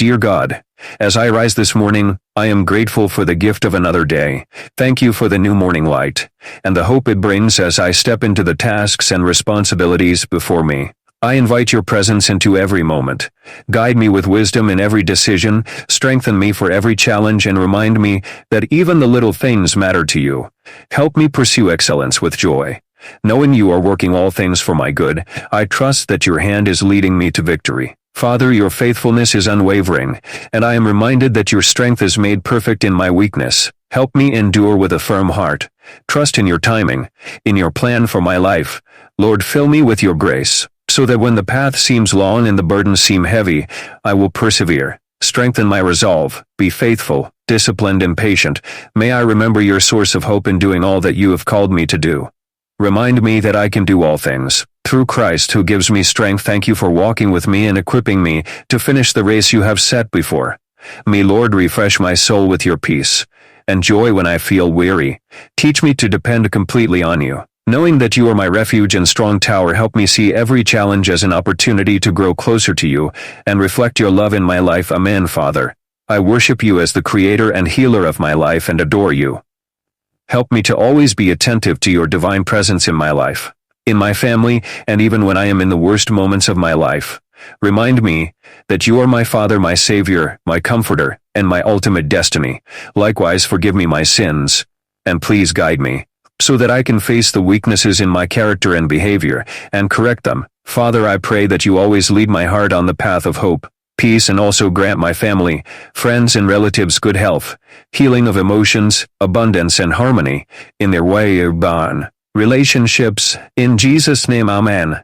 Dear God, as I rise this morning, I am grateful for the gift of another day. Thank you for the new morning light, and the hope it brings as I step into the tasks and responsibilities before me. I invite your presence into every moment. Guide me with wisdom in every decision, strengthen me for every challenge, and remind me that even the little things matter to you. Help me pursue excellence with joy. Knowing you are working all things for my good, I trust that your hand is leading me to victory. Father, your faithfulness is unwavering, and I am reminded that your strength is made perfect in my weakness. Help me endure with a firm heart. Trust in your timing, in your plan for my life. Lord, fill me with your grace, so that when the path seems long and the burdens seem heavy, I will persevere. Strengthen my resolve, be faithful, disciplined, and patient. May I remember your source of hope in doing all that you have called me to do. Remind me that I can do all things through Christ who gives me strength. Thank you for walking with me and equipping me to finish the race you have set before me. Lord, refresh my soul with your peace and joy when I feel weary. Teach me to depend completely on you. Knowing that you are my refuge and strong tower, help me see every challenge as an opportunity to grow closer to you and reflect your love in my life. Amen. Father, I worship you as the creator and healer of my life and adore you. Help me to always be attentive to your divine presence in my life, in my family, and even when I am in the worst moments of my life. Remind me that you are my Father, my Savior, my Comforter, and my ultimate destiny. Likewise, forgive me my sins, and please guide me, so that I can face the weaknesses in my character and behavior, and correct them. Father, I pray that you always lead my heart on the path of hope, peace, and also grant my family, friends, and relatives good health, healing of emotions, abundance, and harmony in their way of relationships. In Jesus' name, amen.